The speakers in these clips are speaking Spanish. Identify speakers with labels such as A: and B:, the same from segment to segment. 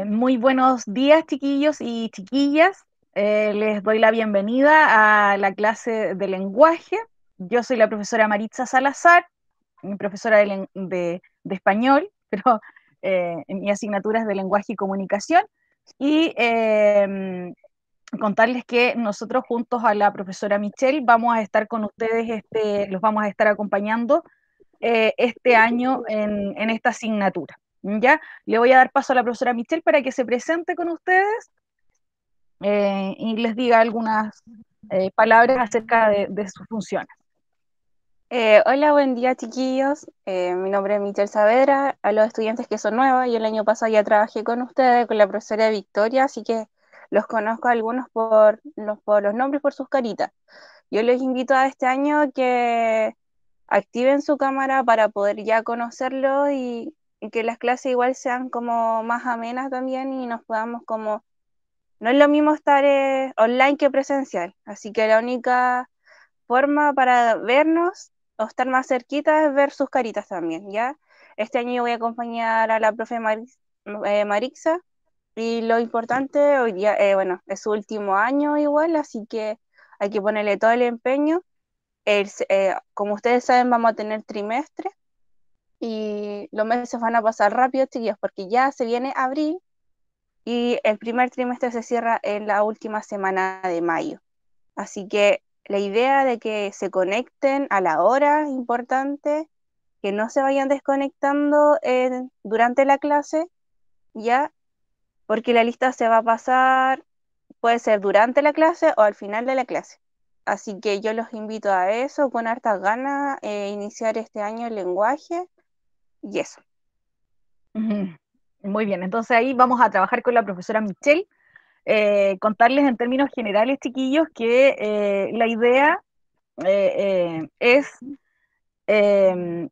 A: Muy buenos días, chiquillos y chiquillas. Les doy la bienvenida a la clase de lenguaje. Yo soy la profesora Maritza Salazar, mi profesora de español, pero en mi asignatura es de lenguaje y comunicación. Y contarles que nosotros juntos a la profesora Michelle vamos a estar con ustedes, los vamos a estar acompañando este año en esta asignatura. ¿Ya? Le voy a dar paso a la profesora Michelle para que se presente con ustedes y les diga algunas palabras acerca de sus funciones.
B: Hola, buen día chiquillos. Mi nombre es Michelle Saavedra. A los estudiantes que son nuevos, yo el año pasado ya trabajé con ustedes, con la profesora Victoria, así que los conozco a algunos por los nombres, por sus caritas. Yo les invito a este año que activen su cámara para poder ya conocerlo y que las clases igual sean como más amenas también y nos podamos como... No es lo mismo estar online que presencial, así que la única forma para vernos o estar más cerquita es ver sus caritas también, ¿ya? Este año yo voy a acompañar a la profe Marixa y lo importante hoy día, bueno, es su último año igual, así que hay que ponerle todo el empeño. Como ustedes saben, vamos a tener trimestre y los meses van a pasar rápido, chiquillos, porque ya se viene abril y el primer trimestre se cierra en la última semana de mayo. Así que la idea de que se conecten a la hora es importante, que no se vayan desconectando durante la clase, ya, porque la lista se va a pasar, puede ser durante la clase o al final de la clase. Así que yo los invito a eso, con hartas ganas, iniciar este año el lenguaje y eso.
A: Ujú. Muy bien, entonces ahí vamos a trabajar con la profesora Michelle, contarles en términos generales, chiquillos, que la idea es eh,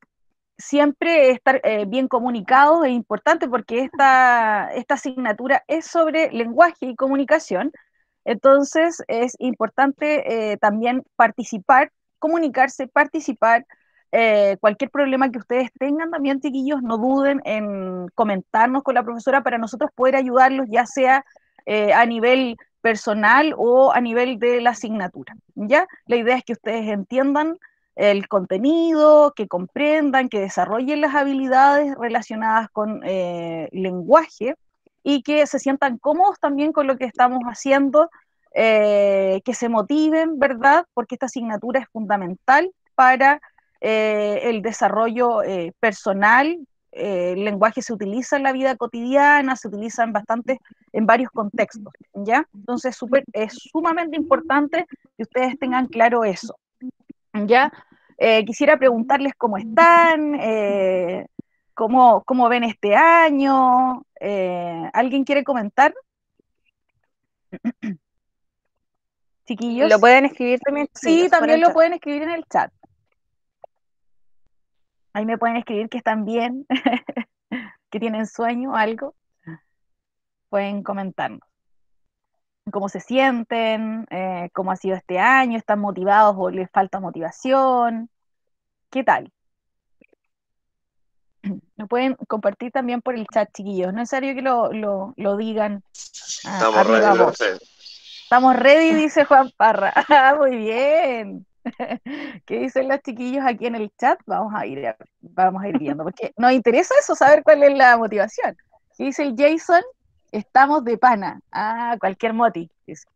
A: siempre estar bien comunicados es importante porque esta asignatura es sobre lenguaje y comunicación, entonces es importante también participar, comunicarse, participar. Cualquier problema que ustedes tengan también, chiquillos, no duden en comentarnos con la profesora para nosotros poder ayudarlos, ya sea a nivel personal o a nivel de la asignatura. ¿Ya? La idea es que ustedes entiendan el contenido, que comprendan, que desarrollen las habilidades relacionadas con lenguaje y que se sientan cómodos también con lo que estamos haciendo, que se motiven, ¿verdad? Porque esta asignatura es fundamental para el desarrollo personal. El lenguaje se utiliza en la vida cotidiana, se utiliza en varios contextos, ¿ya? Entonces es sumamente importante que ustedes tengan claro eso. ¿Ya? Quisiera preguntarles cómo están, cómo ven este año. ¿Alguien quiere comentar,
B: Lo
A: chiquillos?
B: pueden escribir también,
A: Sí,
B: chiquillos, por
A: también
B: el
A: lo
B: chat.
A: pueden escribir en el chat. Ahí me pueden escribir que están bien, que tienen sueño o algo. Pueden comentarnos cómo se sienten, cómo ha sido este año, están motivados o les falta motivación. ¿Qué tal? Lo pueden compartir también por el chat, chiquillos. No es necesario que lo digan a
C: Estamos
A: viva
C: ready,
A: voz.
C: profe.
A: Estamos ready, dice Juan Parra. Ah, muy bien. ¿Qué dicen los chiquillos aquí en el chat? Vamos a ir viendo, porque nos interesa eso, saber cuál es la motivación. ¿Qué dice el Jason? Estamos de pana. Ah, cualquier moti. Dice.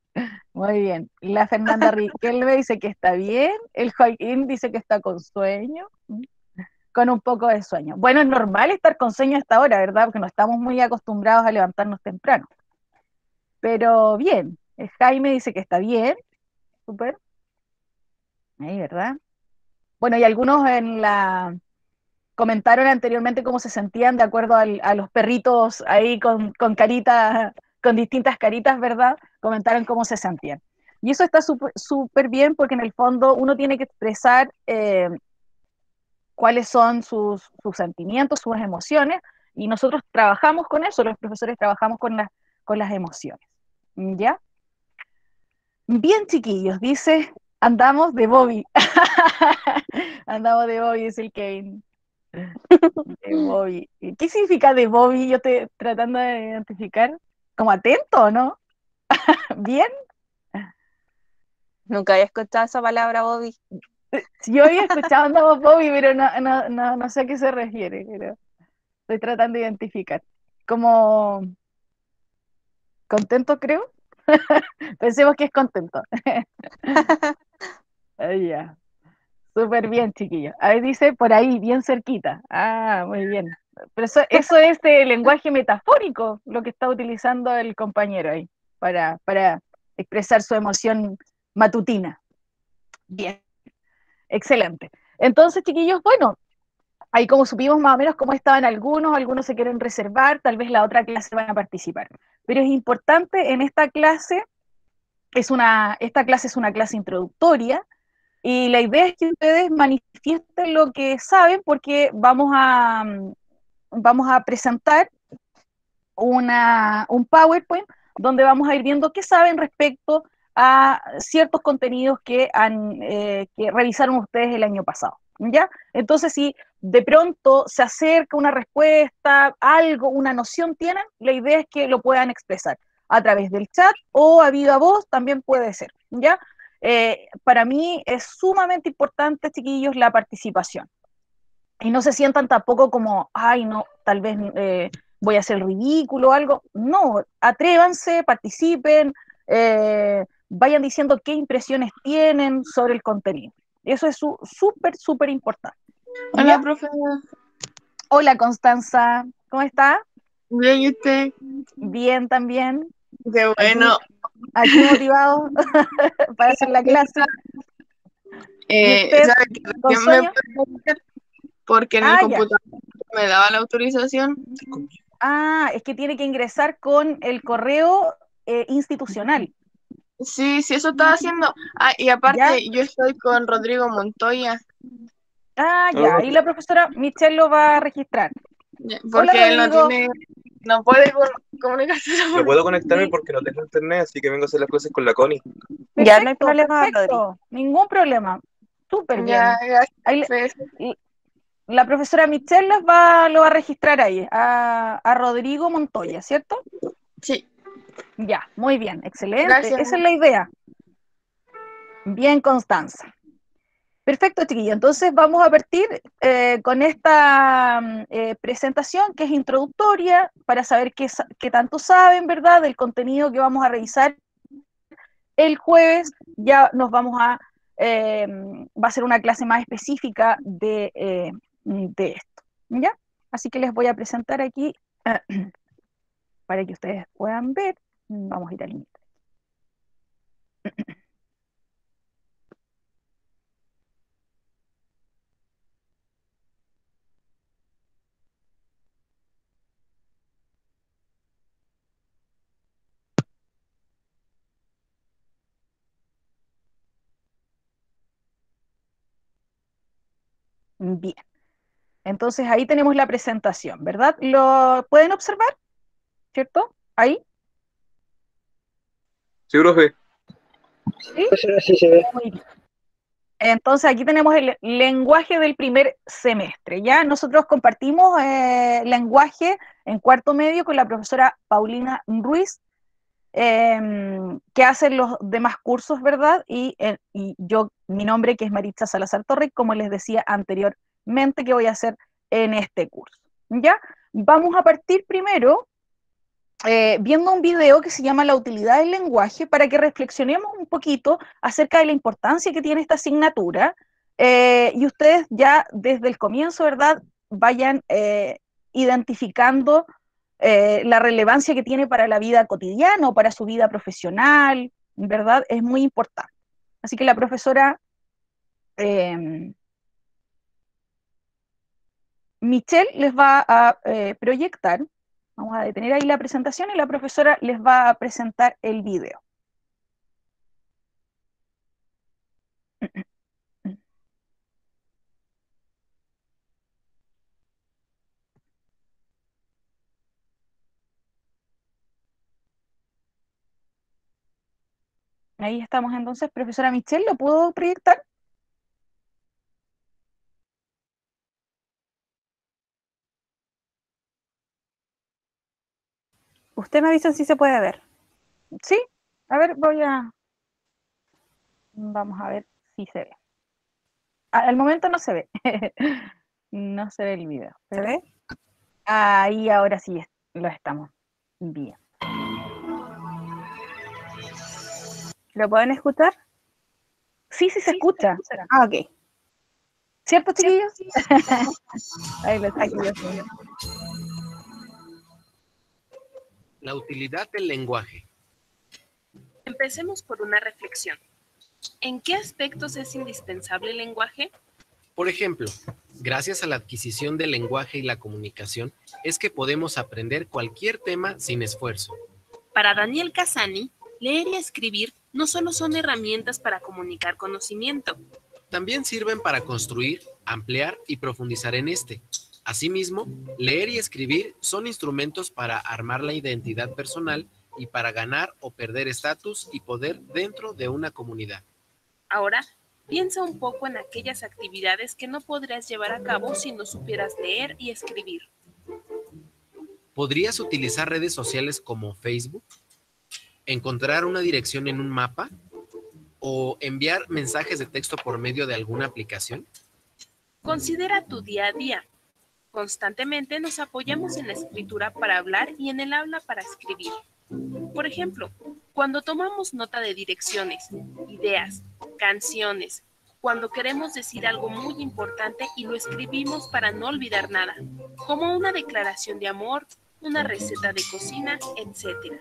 A: Muy bien. La Fernanda Riquel me dice que está bien. El Joaquín dice que está con sueño, con un poco de sueño. Bueno, es normal estar con sueño a esta hora, ¿verdad? Porque no estamos muy acostumbrados a levantarnos temprano. Pero bien, Jaime dice que está bien, súper, ahí, ¿verdad? Bueno, y algunos comentaron anteriormente cómo se sentían de acuerdo a los perritos ahí con caritas, con distintas caritas, ¿verdad? Comentaron cómo se sentían. Y eso está súper bien porque en el fondo uno tiene que expresar cuáles son sus sentimientos, sus emociones, y nosotros trabajamos con eso, los profesores trabajamos con las emociones. ¿Ya? Bien, chiquillos, dice, andamos de Bobby. Andamos de Bobby, dice el Kevin. De Bobby. ¿Y qué significa de Bobby? Yo estoy tratando de identificar. ¿Como atento, no? ¿Bien?
B: Nunca había escuchado esa palabra, Bobby.
A: Yo había escuchado andamos Bobby, pero no sé a qué se refiere. Pero estoy tratando de identificar. Como contento, creo. Pensemos que es contento. Ya. Súper bien, chiquillos. Ahí dice por ahí, bien cerquita. Ah, muy bien. Pero eso es el lenguaje metafórico, lo que está utilizando el compañero ahí, para expresar su emoción matutina. Bien, excelente. Entonces, chiquillos, bueno, ahí como supimos más o menos cómo estaban algunos se quieren reservar, tal vez la otra clase van a participar. Pero es importante en esta clase, esta clase es una clase introductoria, y la idea es que ustedes manifiesten lo que saben porque vamos a presentar un PowerPoint donde vamos a ir viendo qué saben respecto a ciertos contenidos que revisaron ustedes el año pasado. ¿Ya? Entonces, si de pronto se acerca una respuesta, algo, una noción tienen, la idea es que lo puedan expresar a través del chat o a viva voz, también puede ser. ¿Ya? Para mí es sumamente importante, chiquillos, la participación. Y no se sientan tampoco como, ay, no, tal vez voy a hacer ridículo o algo. No, atrévanse, participen, vayan diciendo qué impresiones tienen sobre el contenido. Eso es súper, súper importante.
C: Hola,
A: ¿Ya?
C: profe.
A: Hola, Constanza, ¿cómo está?
C: Bien, ¿y usted?
A: Bien también.
C: Qué
A: Aquí,
C: bueno.
A: aquí motivado para hacer la clase. ¿Y usted
C: ¿Sabe que
A: con
C: recién me
A: sueño?
C: pude conectar? Porque en el
A: Ah, ya.
C: computador me daba la autorización.
A: Ah, es que tiene que ingresar con el correo institucional.
C: Sí, sí, eso estaba haciendo. Ah, y
A: ¿Ya?
C: aparte, yo estoy con Rodrigo Montoya,
A: Ah, ya. Ahí la profesora Michelle lo va a registrar. Hola,
C: porque él no
A: Rodrigo.
C: tiene, no puede comunicarse.
D: No puedo conectarme
A: Sí,
D: porque no tengo internet, así que vengo a hacer las clases con la Connie.
B: Ya no hay
A: perfecto,
B: problema, Rodri.
A: perfecto. Ningún problema. Súper
C: Ya,
A: bien.
C: gracias,
A: Ahí
C: profe.
A: la profesora Michelle lo va a registrar ahí, a Rodrigo Montoya, ¿cierto?
C: Sí,
A: Ya, muy bien, excelente.
C: gracias.
A: Esa es la idea. Bien, Constanza. Perfecto, chiquillo. Entonces vamos a partir con esta presentación que es introductoria para saber qué tanto saben, ¿verdad? Del contenido que vamos a revisar el jueves. Ya nos va a ser una clase más específica de esto, ¿ya? Así que les voy a presentar aquí para que ustedes puedan ver. Vamos a ir al inicio. Bien, entonces ahí tenemos la presentación, ¿verdad? ¿Lo pueden observar? ¿Cierto? Ahí,
D: Sí, profe.
A: ¿sí?
E: Profesora, sí se ve.
A: Muy bien. Entonces aquí tenemos el lenguaje del primer semestre. Ya nosotros compartimos lenguaje en cuarto medio con la profesora Paulina Ruiz, que hace los demás cursos, ¿verdad? Y yo, mi nombre que es Maritza Salazar Torre, como les decía anteriormente, que voy a hacer en este curso. ¿Ya? Vamos a partir primero viendo un video que se llama La utilidad del lenguaje para que reflexionemos un poquito acerca de la importancia que tiene esta asignatura y ustedes ya desde el comienzo, ¿verdad?, vayan identificando la relevancia que tiene para la vida cotidiana o para su vida profesional, ¿verdad? Es muy importante. Así que la profesora eh, Michelle les va a proyectar, vamos a detener ahí la presentación y la profesora les va a presentar el video. Ahí estamos entonces, profesora Michelle, ¿lo puedo proyectar?
B: Usted me avisa si se puede ver.
A: Sí, a ver, vamos a ver si se ve. Al momento no se ve. No se ve el video.
B: ¿Se ve?
A: Ahí ahora sí lo estamos bien.
B: ¿Lo pueden escuchar?
A: Sí, sí se escucha.
B: Ah, ok.
A: ¿Cierto, chiquillos? Ahí lo chiquillos.
E: La utilidad del lenguaje.
F: Empecemos por una reflexión. ¿En qué aspectos es indispensable el lenguaje?
E: Por ejemplo, gracias a la adquisición del lenguaje y la comunicación, es que podemos aprender cualquier tema sin esfuerzo.
F: Para Daniel Casani, leer y escribir no solo son herramientas para comunicar conocimiento.
E: También sirven para construir, ampliar y profundizar en este. Asimismo, leer y escribir son instrumentos para armar la identidad personal y para ganar o perder estatus y poder dentro de una comunidad.
F: Ahora, piensa un poco en aquellas actividades que no podrías llevar a cabo si no supieras leer y escribir.
E: ¿Podrías utilizar redes sociales como Facebook? ¿Encontrar una dirección en un mapa? ¿O enviar mensajes de texto por medio de alguna aplicación?
F: Considera tu día a día. Constantemente nos apoyamos en la escritura para hablar y en el habla para escribir. Por ejemplo, cuando tomamos nota de direcciones, ideas, canciones, cuando queremos decir algo muy importante y lo escribimos para no olvidar nada, como una declaración de amor, una receta de cocina, etc.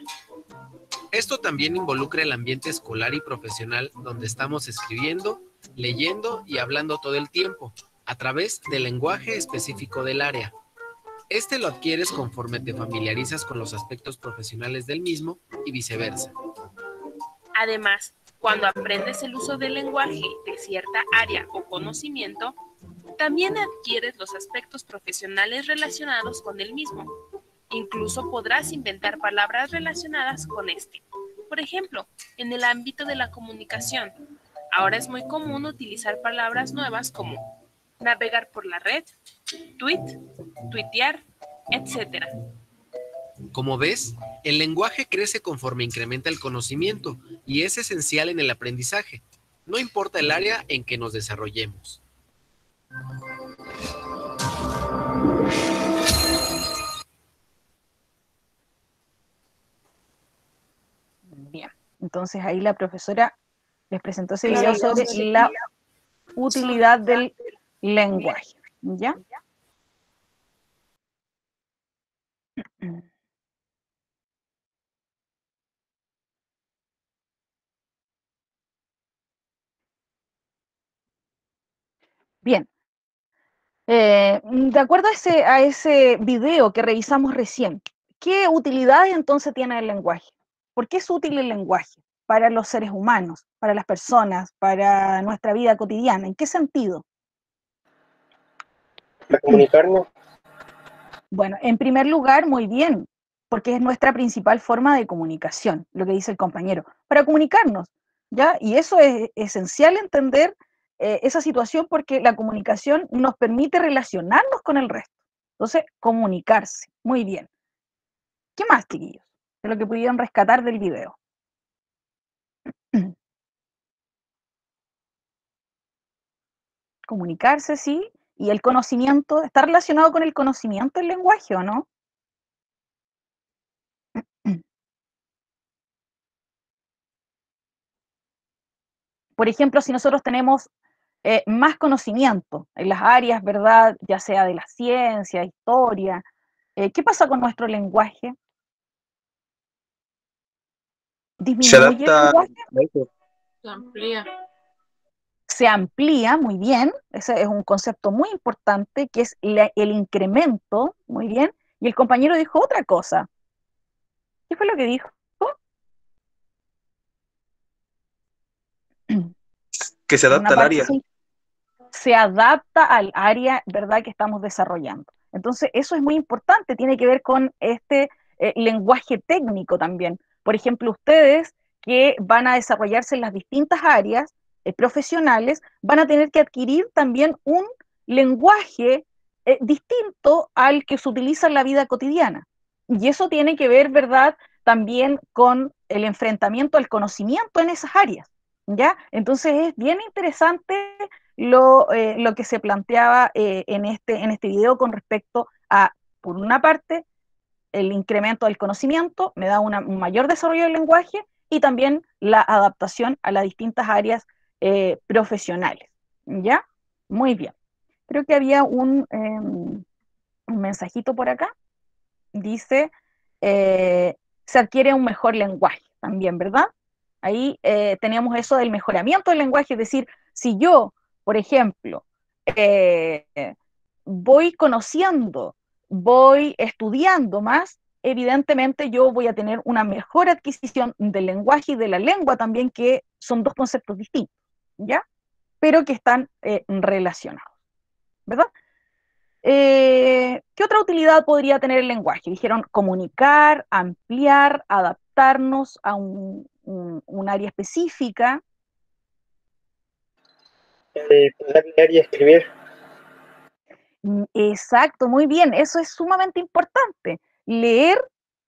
E: Esto también involucra el ambiente escolar y profesional donde estamos escribiendo, leyendo y hablando todo el tiempo, a través del lenguaje específico del área. Este lo adquieres conforme te familiarizas con los aspectos profesionales del mismo y viceversa.
F: Además, cuando aprendes el uso del lenguaje de cierta área o conocimiento, también adquieres los aspectos profesionales relacionados con el mismo. Incluso podrás inventar palabras relacionadas con este. Por ejemplo, en el ámbito de la comunicación, ahora es muy común utilizar palabras nuevas como navegar por la red, tweet, tuitear, etc.
E: Como ves, el lenguaje crece conforme incrementa el conocimiento y es esencial en el aprendizaje, no importa el área en que nos desarrollemos.
A: Bien, entonces ahí la profesora les presentó ese video sobre la utilidad del lenguaje, ¿ya? Bien, de acuerdo a ese video que revisamos recién, ¿qué utilidades entonces tiene el lenguaje? ¿Por qué es útil el lenguaje para los seres humanos, para las personas, para nuestra vida cotidiana? ¿En qué sentido?
D: Para comunicarnos.
A: Bueno, en primer lugar, muy bien, porque es nuestra principal forma de comunicación, lo que dice el compañero, para comunicarnos, ¿ya? Y eso es esencial entender esa situación porque la comunicación nos permite relacionarnos con el resto. Entonces, comunicarse, muy bien. ¿Qué más, chiquillos? De lo que pudieron rescatar del video. Comunicarse, sí, y el conocimiento, ¿está relacionado con el conocimiento el lenguaje o no? Por ejemplo, si nosotros tenemos más conocimiento en las áreas, ¿verdad? Ya sea de la ciencia, historia, ¿qué pasa con nuestro lenguaje?
D: Se
A: ¿Disminuye el
D: adapta
A: lenguaje?
D: a eso.
C: Se amplía.
A: Se amplía, muy bien, ese es un concepto muy importante, que es el incremento, muy bien, y el compañero dijo otra cosa. ¿Qué fue lo que dijo?
D: Que se adapta al área.
A: Se adapta al área, ¿verdad?, que estamos desarrollando. Entonces, eso es muy importante, tiene que ver con este lenguaje técnico también. Por ejemplo, ustedes que van a desarrollarse en las distintas áreas profesionales, van a tener que adquirir también un lenguaje distinto al que se utiliza en la vida cotidiana. Y eso tiene que ver, ¿verdad?, también con el enfrentamiento al conocimiento en esas áreas, ¿ya? Entonces es bien interesante lo que se planteaba en este video con respecto a, por una parte, el incremento del conocimiento, me da un mayor desarrollo del lenguaje y también la adaptación a las distintas áreas profesionales, ¿ya? Muy bien. Creo que había un mensajito por acá. Dice, se adquiere un mejor lenguaje también, ¿verdad? Ahí teníamos eso del mejoramiento del lenguaje, es decir, si yo, por ejemplo, eh, voy conociendo, voy estudiando más, evidentemente yo voy a tener una mejor adquisición del lenguaje y de la lengua también, que son dos conceptos distintos, ¿ya? Pero que están relacionados, ¿verdad? ¿Qué otra utilidad podría tener el lenguaje? Dijeron comunicar, ampliar, adaptarnos a un área específica.
D: Poder leer y escribir.
A: Exacto, muy bien, eso es sumamente importante. Leer,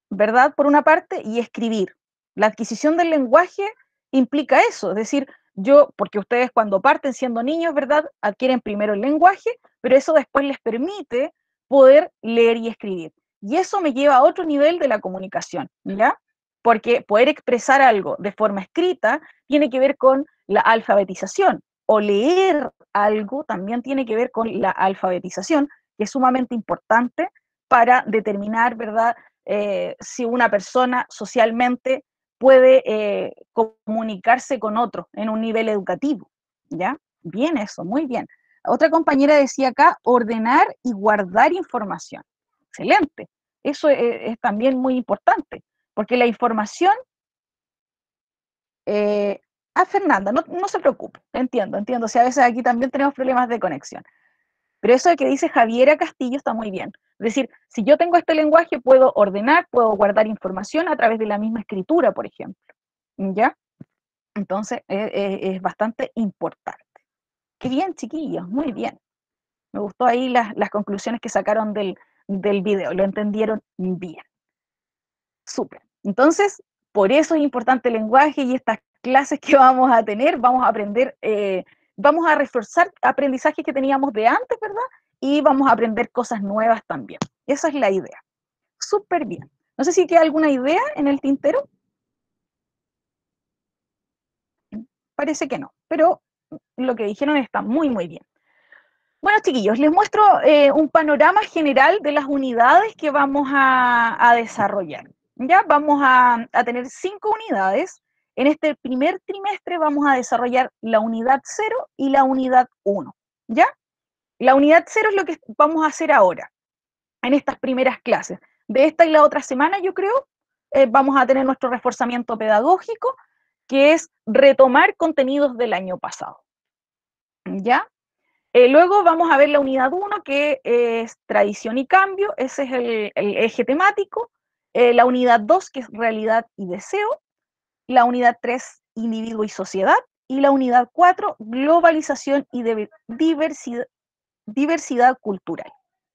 A: ¿verdad? Por una parte, y escribir. La adquisición del lenguaje implica eso, es decir, porque ustedes cuando parten siendo niños, ¿verdad?, adquieren primero el lenguaje, pero eso después les permite poder leer y escribir. Y eso me lleva a otro nivel de la comunicación, ¿ya? Porque poder expresar algo de forma escrita tiene que ver con la alfabetización, o leer algo también tiene que ver con la alfabetización, que es sumamente importante para determinar, ¿verdad?, si una persona socialmente puede comunicarse con otro en un nivel educativo, ¿ya? Bien eso, muy bien. Otra compañera decía acá, ordenar y guardar información. Excelente. Eso es también muy importante, porque la información... Fernanda, no se preocupe, entiendo, si a veces aquí también tenemos problemas de conexión. Pero eso de que dice Javiera Castillo está muy bien. Es decir, si yo tengo este lenguaje, puedo ordenar, puedo guardar información a través de la misma escritura, por ejemplo. ¿Ya? Entonces, es bastante importante. Qué bien, chiquillos, muy bien. Me gustó ahí las conclusiones que sacaron del video, lo entendieron bien. Súper. Entonces, por eso es importante el lenguaje y estas clases que vamos a tener, vamos a aprender, vamos a reforzar aprendizajes que teníamos de antes, ¿verdad? Y vamos a aprender cosas nuevas también. Esa es la idea. Súper bien. No sé si queda alguna idea en el tintero. Parece que no, pero lo que dijeron está muy, muy bien. Bueno, chiquillos, les muestro un panorama general de las unidades que vamos a desarrollar. Ya vamos a tener 5 unidades. En este primer trimestre vamos a desarrollar la unidad 0 y la unidad 1. ¿Ya? La unidad 0 es lo que vamos a hacer ahora, en estas primeras clases. De esta y la otra semana, yo creo, vamos a tener nuestro reforzamiento pedagógico, que es retomar contenidos del año pasado. ¿Ya? Luego vamos a ver la unidad 1, que es tradición y cambio, ese es el eje temático. La unidad 2, que es realidad y deseo. La unidad 3, individuo y sociedad. Y la unidad 4, globalización y diversidad cultural.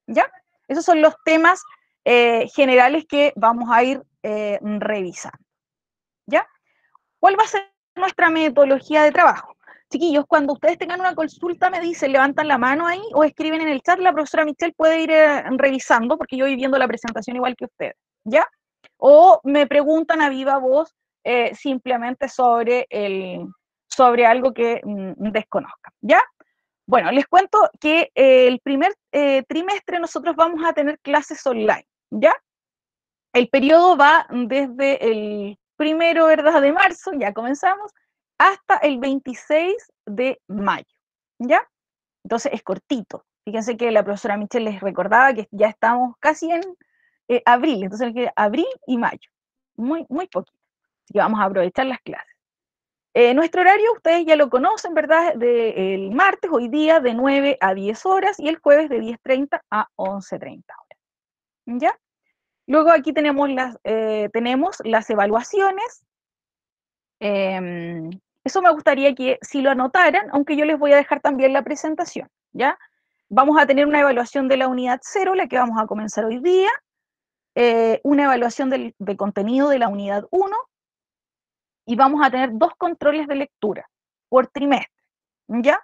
A: ¿Ya? Esos son los temas generales que vamos a ir revisando. ¿Ya? ¿Cuál va a ser nuestra metodología de trabajo? Chiquillos, cuando ustedes tengan una consulta, me dicen, levantan la mano ahí o escriben en el chat, la profesora Michelle puede ir revisando, porque yo voy viendo la presentación igual que ustedes, ¿ya? O me preguntan a viva voz simplemente sobre algo que desconozcan, ¿ya? Bueno, les cuento que el primer trimestre nosotros vamos a tener clases online, ¿ya? El periodo va desde el 1, ¿verdad?, de marzo, ya comenzamos, hasta el 26 de mayo, ¿ya? Entonces es cortito. Fíjense que la profesora Michelle les recordaba que ya estamos casi en abril, entonces abril y mayo, muy, muy poquito. Así que vamos a aprovechar las clases. Nuestro horario, ustedes ya lo conocen, ¿verdad? El martes, hoy día, de 9 a 10 horas, y el jueves de 10:30 a 11:30 horas, ¿ya? Luego aquí tenemos las evaluaciones. Eso me gustaría que si lo anotaran, aunque yo les voy a dejar también la presentación, ¿ya? Vamos a tener una evaluación de la unidad 0, la que vamos a comenzar hoy día. una evaluación de contenido de la unidad 1 y vamos a tener 2 controles de lectura por trimestre, ¿ya?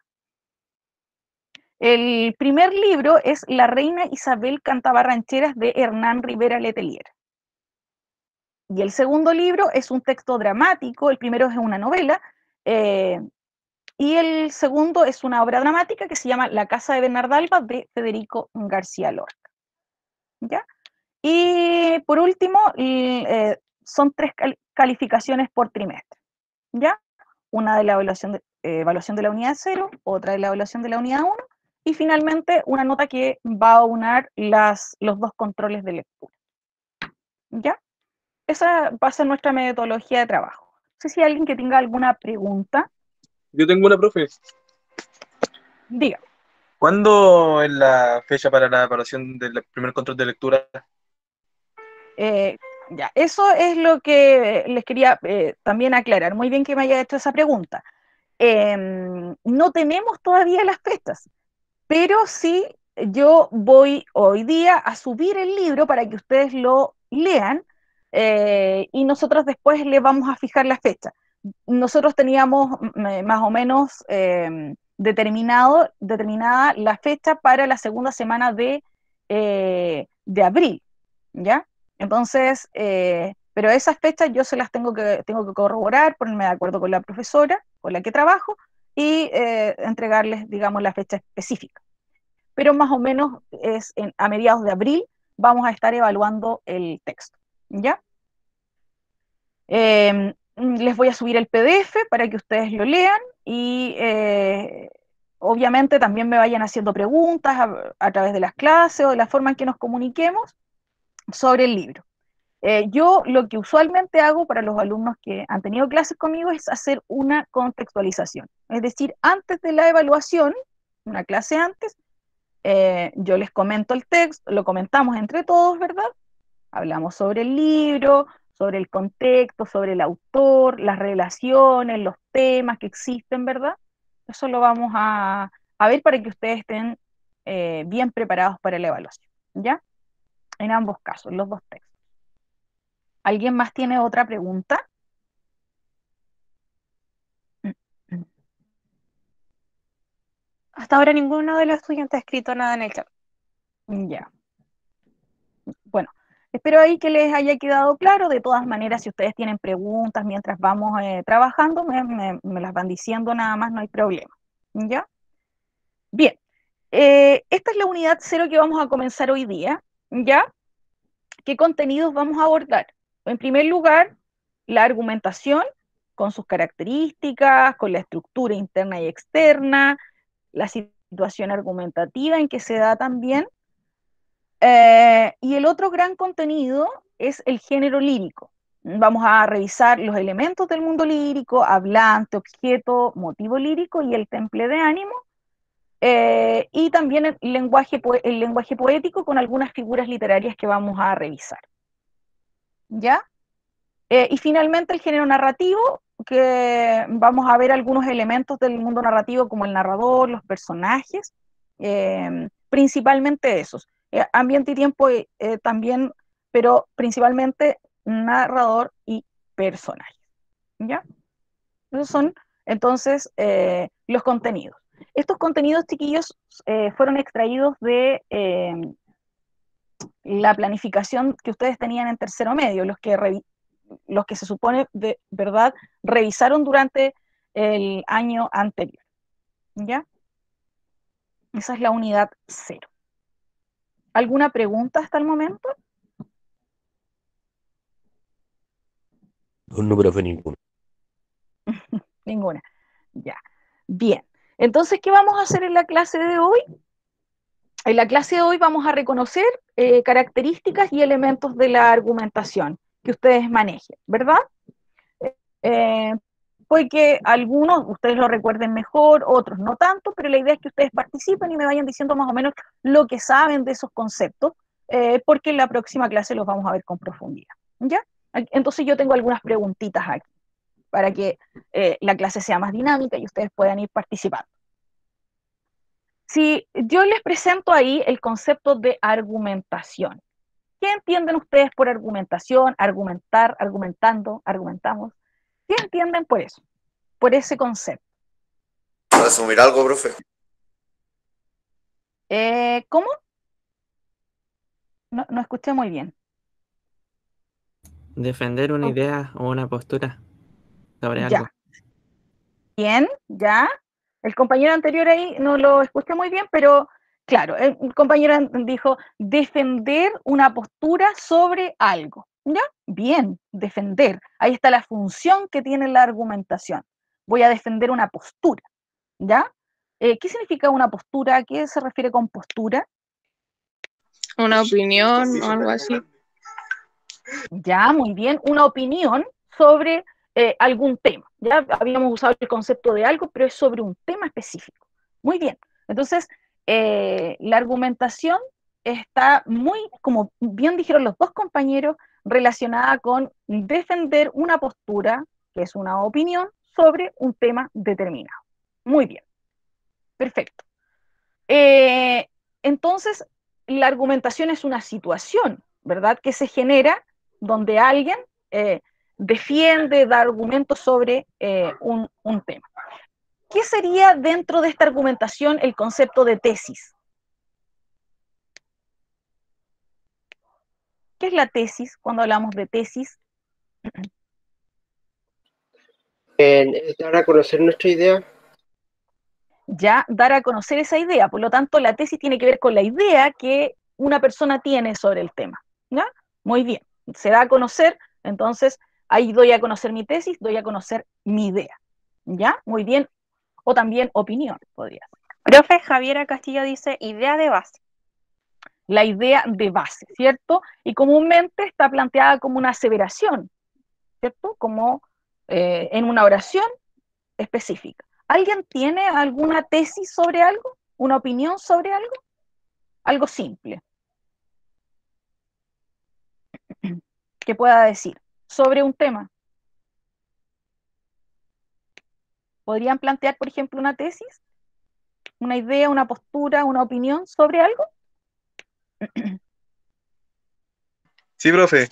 A: El primer libro es La reina Isabel cantaba rancheras de Hernán Rivera Letelier. Y el segundo libro es un texto dramático, el primero es una novela, y el segundo es una obra dramática que se llama La casa de Bernardalba de Federico García Lorca, ¿ya? Y por último, son 3 calificaciones por trimestre, ¿ya? Una de la evaluación de la unidad 0, otra de la evaluación de la unidad 1, y finalmente una nota que va a aunar los 2 controles de lectura, ¿ya? Esa va a ser nuestra metodología de trabajo. No sé si hay alguien que tenga alguna pregunta.
G: Yo tengo una, profe.
A: Diga.
G: ¿Cuándo es la fecha para la evaluación del primer control de lectura?
A: Ya, eso es lo que les quería también aclarar. Muy bien que me haya hecho esa pregunta. No tenemos todavía las fechas, pero sí yo voy hoy día a subir el libro para que ustedes lo lean y nosotros después le vamos a fijar la fecha. Nosotros teníamos más o menos determinada la fecha para la segunda semana de abril, ¿ya? Entonces, pero esas fechas yo se las tengo que corroborar, ponerme de acuerdo con la profesora con la que trabajo y entregarles, digamos, la fecha específica. Pero más o menos es a mediados de abril vamos a estar evaluando el texto, ¿ya? Les voy a subir el PDF para que ustedes lo lean y obviamente también me vayan haciendo preguntas a través de las clases o de la forma en que nos comuniquemos sobre el libro. Yo lo que usualmente hago para los alumnos que han tenido clases conmigo es hacer una contextualización. Es decir, antes de la evaluación, una clase antes, yo les comento el texto, lo comentamos entre todos, ¿verdad? Hablamos sobre el libro, sobre el contexto, sobre el autor, las relaciones, los temas que existen, ¿verdad? Eso lo vamos a ver para que ustedes estén bien preparados para la evaluación, ¿ya? En ambos casos, los 2 textos. ¿Alguien más tiene otra pregunta?
B: Hasta ahora ninguno de los estudiantes ha escrito nada en el chat.
A: Ya. Bueno, espero ahí que les haya quedado claro. De todas maneras, si ustedes tienen preguntas mientras vamos trabajando, me las van diciendo nada más, no hay problema. ¿Ya? Bien. Esta es la unidad 0 que vamos a comenzar hoy día. ¿Ya? ¿Qué contenidos vamos a abordar? En primer lugar, la argumentación con sus características, con la estructura interna y externa, la situación argumentativa en que se da también. Y el otro gran contenido es el género lírico. Vamos a revisar los elementos del mundo lírico, hablante, objeto, motivo lírico y el temple de ánimo. Y también el lenguaje poético con algunas figuras literarias que vamos a revisar. ¿Ya? Y finalmente el género narrativo, que vamos a ver algunos elementos del mundo narrativo como el narrador, los personajes, principalmente esos. Ambiente y tiempo también, pero principalmente narrador y personajes. ¿Ya? Esos son entonces los contenidos. Estos contenidos, chiquillos, fueron extraídos de la planificación que ustedes tenían en tercero medio, los que se supone de verdad revisaron durante el año anterior. ¿Ya? Esa es la unidad 0. ¿Alguna pregunta hasta el momento?
H: No, profe, ninguna.
A: Ninguna. Ya. Bien. Entonces, ¿qué vamos a hacer en la clase de hoy? En la clase de hoy vamos a reconocer características y elementos de la argumentación que ustedes manejen, ¿verdad? Puede que algunos ustedes lo recuerden mejor, otros no tanto, pero la idea es que ustedes participen y me vayan diciendo más o menos lo que saben de esos conceptos, porque en la próxima clase los vamos a ver con profundidad, ¿ya? Entonces yo tengo algunas preguntitas aquí, para que la clase sea más dinámica y ustedes puedan ir participando. Si yo les presento ahí el concepto de argumentación, ¿Qué entienden ustedes por argumentación, argumentar, argumentando, argumentamos? ¿Qué entienden por eso? Por ese concepto.
H: Resumir algo, profe.
A: ¿Cómo? No escuché muy bien.
I: Defender una
A: Oh.
I: idea o una postura sobre algo.
A: Ya. Bien, ya. El compañero anterior ahí no lo escuché muy bien, pero claro, el compañero dijo defender una postura sobre algo. ¿Ya? Bien, defender. Ahí está la función que tiene la argumentación. Voy a defender una postura. ¿Ya? ¿Qué significa una postura? ¿A qué se refiere con postura?
C: Una opinión o algo así.
A: Ya, muy bien. Una opinión sobre algún tema. Ya habíamos usado el concepto de algo, pero es sobre un tema específico. Muy bien. Entonces, la argumentación está muy, como bien dijeron los dos compañeros, relacionada con defender una postura, que es una opinión, sobre un tema determinado. Muy bien. Perfecto. Entonces, la argumentación es una situación, ¿verdad?, que se genera donde alguien defiende, da argumentos sobre un tema. ¿Qué sería dentro de esta argumentación el concepto de tesis? ¿Qué es la tesis cuando hablamos de tesis?
D: Es dar a conocer nuestra idea.
A: Ya, dar a conocer esa idea. Por lo tanto, la tesis tiene que ver con la idea que una persona tiene sobre el tema. ¿Ya? Muy bien. Se da a conocer, entonces ahí doy a conocer mi tesis, doy a conocer mi idea. ¿Ya? Muy bien. O también opinión, podría ser.
B: Profe, Javiera Castillo dice idea de base.
A: La idea de base, ¿cierto? Y comúnmente está planteada como una aseveración, ¿cierto? Como en una oración específica. ¿Alguien tiene alguna tesis sobre algo? ¿Una opinión sobre algo? Algo simple. Que pueda decir sobre un tema. ¿Podrían plantear, por ejemplo, una tesis? ¿Una idea, una postura, una opinión sobre algo?
G: Sí, profe.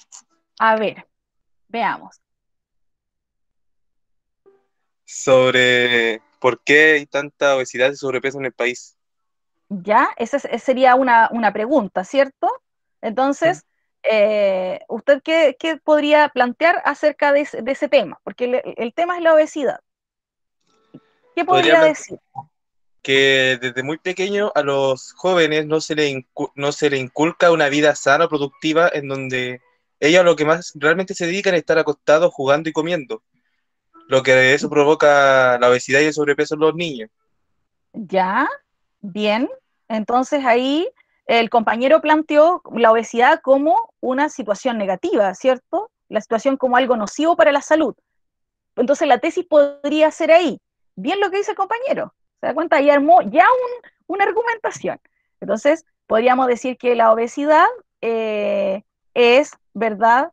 A: A ver, veamos.
G: Sobre por qué hay tanta obesidad y sobrepeso en el país.
A: Ya, esa sería una pregunta, ¿cierto? Entonces, ¿usted qué podría plantear acerca de ese tema? Porque el tema es la obesidad. ¿Qué podría decir?
G: Que desde muy pequeño a los jóvenes no se le inculca una vida sana, productiva, en donde ellos a lo que más realmente se dedican es estar acostados, jugando y comiendo. Lo que eso provoca la obesidad y el sobrepeso en los niños.
A: Ya, bien. Entonces ahí el compañero planteó la obesidad como una situación negativa, ¿cierto? La situación como algo nocivo para la salud. Entonces la tesis podría ser ahí. Bien lo que dice el compañero. ¿Se da cuenta? Ahí armó ya una argumentación. Entonces podríamos decir que la obesidad es, ¿verdad?,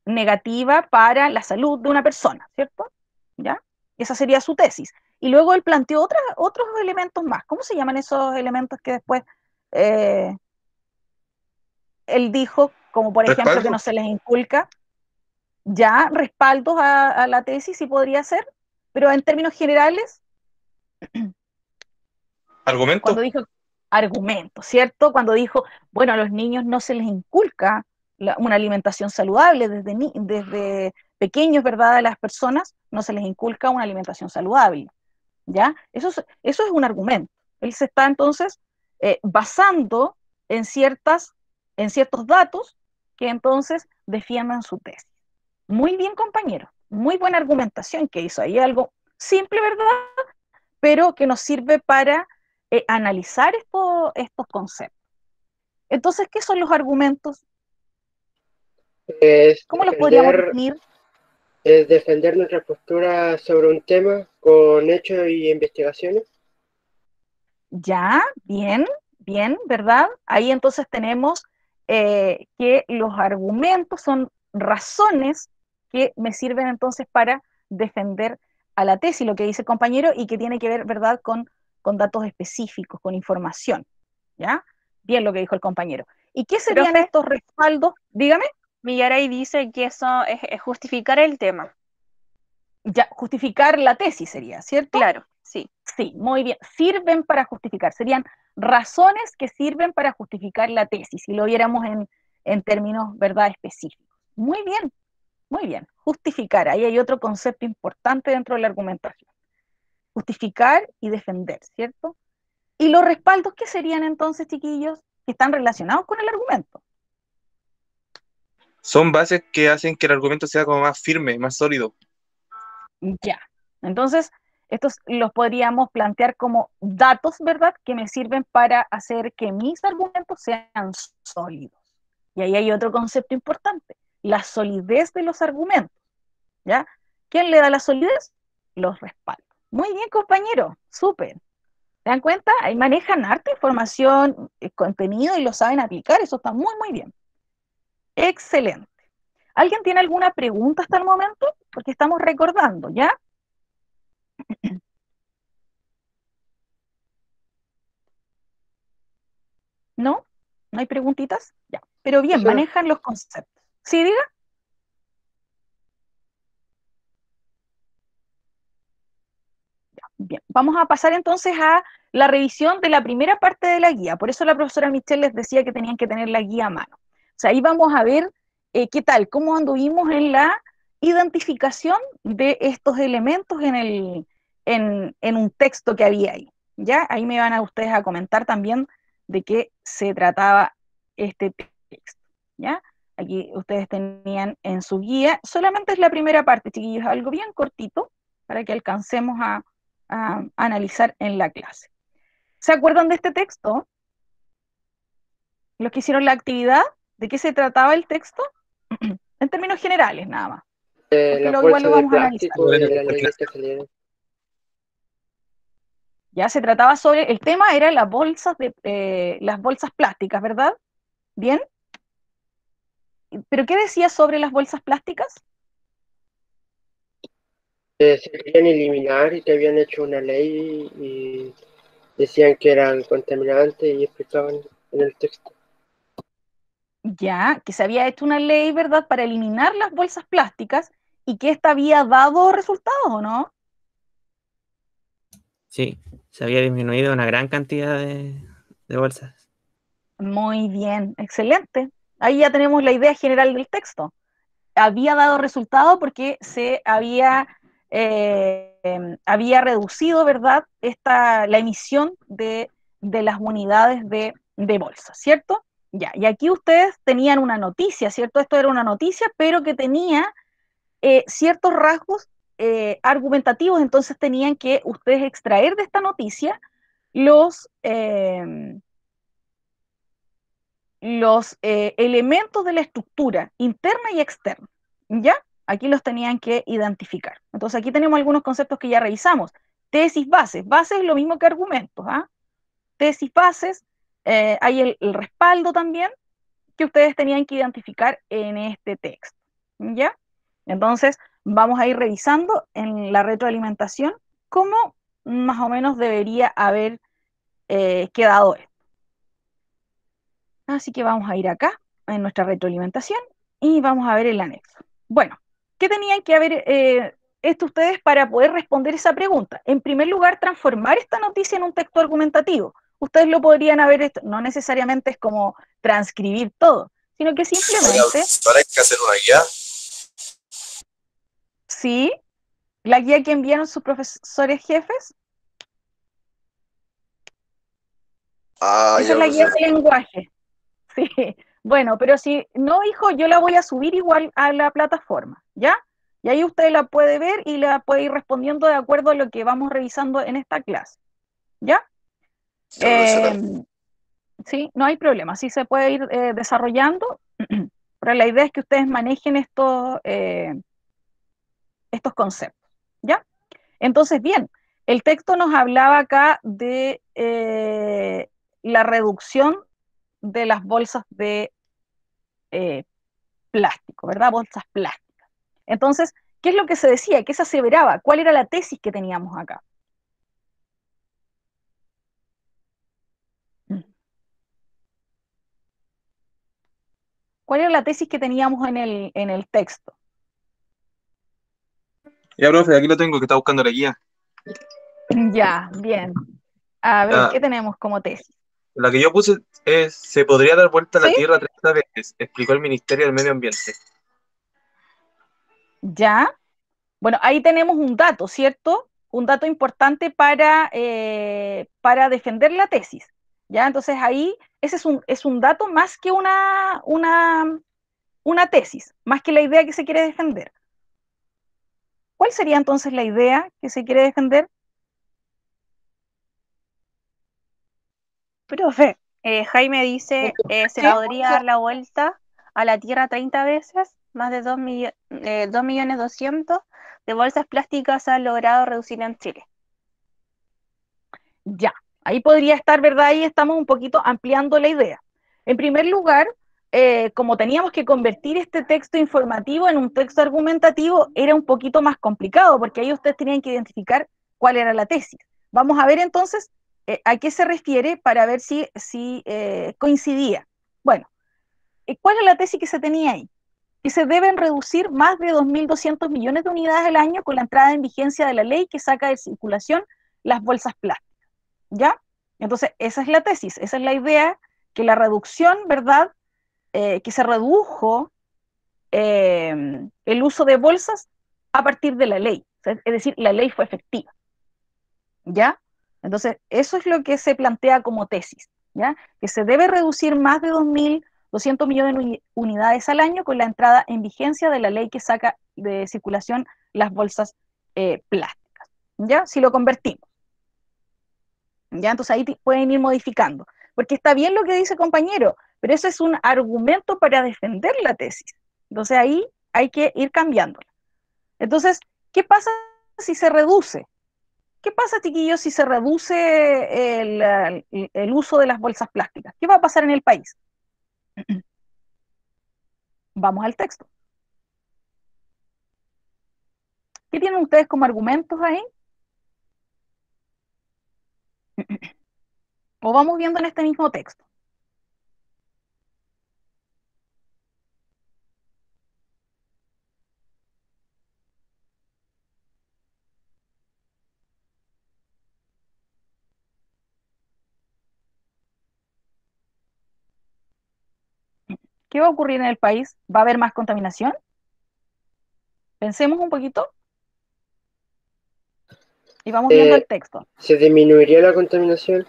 A: negativa para la salud de una persona, ¿cierto? ¿Ya? Esa sería su tesis. Y luego él planteó otros elementos más. ¿Cómo se llaman esos elementos que después él dijo, como por ejemplo
G: ¿Respaldo?
A: que no se les inculca? Ya, respaldos a la tesis sí podría ser, pero en términos generales,
G: ¿Argumento?
A: cuando dijo argumentos, ¿cierto? Cuando dijo, bueno, a los niños no se les inculca una alimentación saludable desde pequeños, ¿verdad? A las personas no se les inculca una alimentación saludable, ¿ya? Eso es un argumento. Él se está entonces basando en ciertos datos que entonces defiendan su tesis. Muy bien, compañero. Muy buena argumentación que hizo ahí. Algo simple, ¿verdad? Pero que nos sirve para analizar estos conceptos. Entonces, ¿qué son los argumentos? ¿Cómo los podríamos definir?
D: Es defender nuestra postura sobre un tema con hechos y investigaciones.
A: Ya, bien, ¿verdad? Ahí entonces tenemos que los argumentos son razones que me sirven entonces para defender a la tesis, lo que dice el compañero, y que tiene que ver, ¿verdad?, con datos específicos, con información, ¿ya? Bien lo que dijo el compañero. ¿Y qué serían
B: Profe,
A: estos respaldos? Dígame.
B: Millaray dice que eso es justificar el tema.
A: Ya, justificar la tesis sería, ¿cierto?
B: Claro, sí.
A: Sí, muy bien. Sirven para justificar. Serían razones que sirven para justificar la tesis, si lo viéramos en términos, ¿verdad?, específicos. Muy bien, muy bien. Justificar. Ahí hay otro concepto importante dentro de la argumentación. Justificar y defender, ¿cierto? ¿Y los respaldos qué serían entonces, chiquillos? Que están relacionados con el argumento.
G: Son bases que hacen que el argumento sea como más firme, más sólido.
A: Ya. Entonces, estos los podríamos plantear como datos, ¿verdad?, que me sirven para hacer que mis argumentos sean sólidos. Y ahí hay otro concepto importante, la solidez de los argumentos, ¿ya? ¿Quién le da la solidez? Los respaldos. Muy bien, compañero, súper. ¿Se dan cuenta? Ahí manejan harta información, contenido y lo saben aplicar, eso está muy, muy bien. Excelente. ¿Alguien tiene alguna pregunta hasta el momento? Porque estamos recordando, ¿ya? ¿No? ¿No hay preguntitas? Ya. Pero bien,
D: Profesora,
A: manejan los conceptos. ¿Sí, diga? Ya, bien. Vamos a pasar entonces a la revisión de la primera parte de la guía. Por eso la profesora Michelle les decía que tenían que tener la guía a mano. O sea, ahí vamos a ver qué tal, cómo anduvimos en la identificación de estos elementos en un texto que había ahí. ¿Ya? Ahí me van a ustedes a comentar también de qué se trataba este texto. ¿Ya? Aquí ustedes tenían en su guía, solamente es la primera parte, chiquillos, algo bien cortito para que alcancemos a analizar en la clase. ¿Se acuerdan de este texto? ¿Los que hicieron la actividad? ¿De qué se trataba el texto? En términos generales, nada más, porque
D: las
A: igual lo
D: bolsas de
A: vamos a analizar.
D: plástico y las leyes que salieron.
A: Ya se trataba sobre, el tema era las bolsas plásticas, ¿verdad? ¿Bien? ¿Pero qué decía sobre las bolsas plásticas?
D: Se querían eliminar y que habían hecho una ley y decían que eran contaminantes y explicaban en el texto.
A: Ya, que se había hecho una ley, ¿verdad?, para eliminar las bolsas plásticas y que esta había dado resultados, ¿o no?
I: Sí, se había disminuido una gran cantidad de bolsas.
A: Muy bien, excelente. Ahí ya tenemos la idea general del texto. Había dado resultado porque se había reducido, ¿verdad?, la emisión de las unidades de bolsa, ¿cierto? Ya, y aquí ustedes tenían una noticia, ¿cierto? Esto era una noticia, pero que tenía ciertos rasgos argumentativos, entonces tenían que ustedes extraer de esta noticia los elementos de la estructura interna y externa, ¿ya? Aquí los tenían que identificar. Entonces aquí tenemos algunos conceptos que ya revisamos. Tesis, bases. Bases es lo mismo que argumentos, ¿ah? Tesis, bases. Hay el respaldo también que ustedes tenían que identificar en este texto, ¿ya? Entonces vamos a ir revisando en la retroalimentación cómo más o menos debería haber quedado esto. Así que vamos a ir acá, en nuestra retroalimentación, y vamos a ver el anexo. Bueno, ¿qué tenían que haber esto ustedes para poder responder esa pregunta? En primer lugar, transformar esta noticia en un texto argumentativo. Ustedes lo podrían haber, no necesariamente es como transcribir todo, sino que simplemente,
H: ¿Para que hacer una guía?
A: sí, la guía que enviaron sus profesores jefes,
H: Ah,
A: esa
H: ya,
A: es la guía
H: profesor.
A: de lenguaje. Sí, bueno, pero si no, hijo, yo la voy a subir igual a la plataforma, ¿ya? Y ahí usted la puede ver y la puede ir respondiendo de acuerdo a lo que vamos revisando en esta clase, ¿ya?
H: Ya, profesora.
A: Sí, no hay problema, sí se puede ir desarrollando, pero la idea es que ustedes manejen estos conceptos, ¿ya? Entonces, bien, el texto nos hablaba acá de la reducción de las bolsas de plástico, ¿verdad? Bolsas plásticas. Entonces, ¿qué es lo que se decía? ¿Qué se aseveraba? ¿Cuál era la tesis que teníamos acá? ¿Cuál era la tesis que teníamos en el texto?
G: Ya, profe, aquí lo tengo, que está buscando la guía.
A: Ya, bien. A ver,
G: La,
A: ¿qué tenemos como tesis?
G: la que yo puse es, se podría dar vuelta a la
A: ¿Sí?
G: Tierra 30 veces, explicó el Ministerio del Medio Ambiente.
A: Ya. Bueno, ahí tenemos un dato, ¿cierto? Un dato importante para defender la tesis. ¿Ya? Entonces ahí, ese es un dato más que una tesis, más que la idea que se quiere defender. ¿Cuál sería entonces la idea que se quiere defender?
B: Profe, Jaime dice, se
A: ¿Sí?
B: podría dar la vuelta a la Tierra 30 veces, más de 2.200.000 de bolsas plásticas se han logrado reducir en Chile.
A: Ya, ahí podría estar, ¿verdad? Ahí estamos un poquito ampliando la idea. En primer lugar, como teníamos que convertir este texto informativo en un texto argumentativo, era un poquito más complicado, porque ahí ustedes tenían que identificar cuál era la tesis. Vamos a ver entonces a qué se refiere para ver si coincidía. Bueno, ¿cuál es la tesis que se tenía ahí? Que se deben reducir más de 2.200 millones de unidades al año con la entrada en vigencia de la ley que saca de circulación las bolsas plásticas. ¿Ya? Entonces, esa es la tesis, esa es la idea, que la reducción, ¿verdad? Que se redujo el uso de bolsas a partir de la ley. O sea, es decir, la ley fue efectiva. ¿Ya? Entonces, eso es lo que se plantea como tesis, ¿ya? Que se debe reducir más de 2.200 millones de unidades al año con la entrada en vigencia de la ley que saca de circulación las bolsas plásticas, ¿ya? Si lo convertimos. ¿Ya? Entonces ahí pueden ir modificando. Porque está bien lo que dice compañero, pero eso es un argumento para defender la tesis. Entonces ahí hay que ir cambiándola. Entonces, ¿qué pasa si se reduce? ¿Qué pasa, chiquillos, si se reduce el uso de las bolsas plásticas? ¿Qué va a pasar en el país? Vamos al texto. ¿Qué tienen ustedes como argumentos ahí? O vamos viendo en este mismo texto. ¿Qué va a ocurrir en el país? ¿Va a haber más contaminación? Pensemos un poquito y vamos viendo el texto.
D: ¿Se disminuiría la contaminación?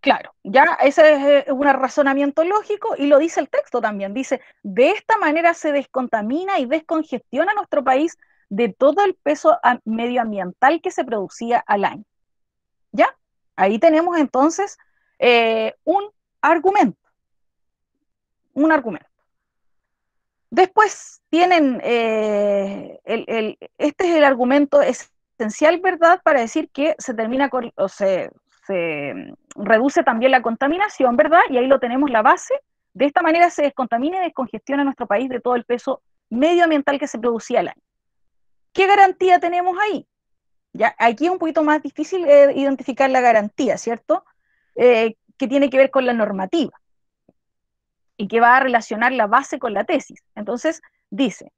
A: Claro, ya ese es un razonamiento lógico y lo dice el texto también. Dice, de esta manera se descontamina y descongestiona nuestro país de todo el peso medioambiental que se producía al año. ¿Ya? Ahí tenemos entonces un argumento. Un argumento. Después tienen, este es el argumento esencial, ¿verdad? Para decir que se termina con, o se reduce también la contaminación, ¿verdad? Y ahí lo tenemos la base. De esta manera se descontamina y descongestiona nuestro país de todo el peso medioambiental que se producía al año. ¿Qué garantía tenemos ahí? Ya, aquí es un poquito más difícil identificar la garantía, ¿cierto? Que tiene que ver con la normativa y que va a relacionar la base con la tesis. Entonces, dice,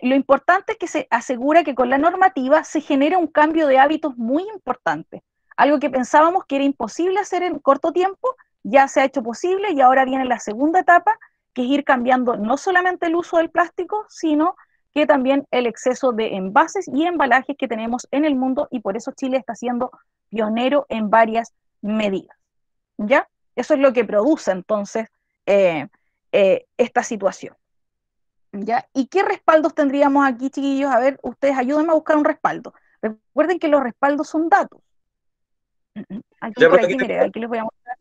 A: lo importante es que se asegura que con la normativa se genera un cambio de hábitos muy importante. Algo que pensábamos que era imposible hacer en corto tiempo, ya se ha hecho posible y ahora viene la segunda etapa, que es ir cambiando no solamente el uso del plástico, sino que también el exceso de envases y embalajes que tenemos en el mundo, y por eso Chile está siendo pionero en varias medidas. ¿Ya? Eso es lo que produce entonces esta situación. ¿Ya? ¿Y qué respaldos tendríamos aquí, chiquillos? A ver, ustedes ayúdenme a buscar un respaldo. Recuerden que los respaldos son datos. Aquí, por aquí, mire, aquí les voy a mostrar.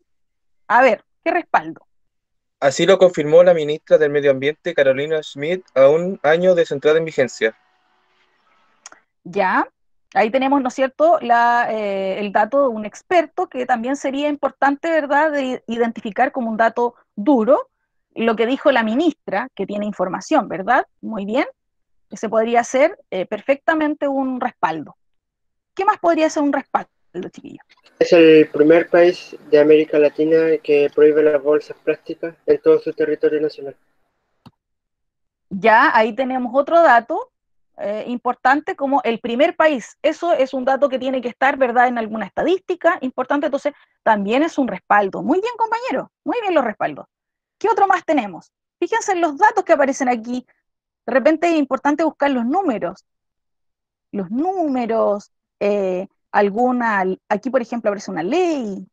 A: A ver, ¿qué respaldo?
G: Así lo confirmó la ministra del Medio Ambiente, Carolina Schmidt, a un año de su entrada en vigencia.
A: Ya, ahí tenemos, ¿no es cierto?, el dato de un experto, que también sería importante, ¿verdad?, de identificar como un dato duro, lo que dijo la ministra, que tiene información, ¿verdad? Muy bien, ese podría ser perfectamente un respaldo. ¿Qué más podría ser un respaldo? los chiquillos.
D: Es el primer país de América Latina que prohíbe las bolsas plásticas en todo su territorio nacional.
A: Ya, ahí tenemos otro dato importante como el primer país. Eso es un dato que tiene que estar, ¿verdad?, en alguna estadística importante, entonces también es un respaldo. Muy bien, compañeros, muy bien los respaldos. ¿Qué otro más tenemos? Fíjense en los datos que aparecen aquí. De repente es importante buscar los números. Los números, aquí por ejemplo aparece una ley.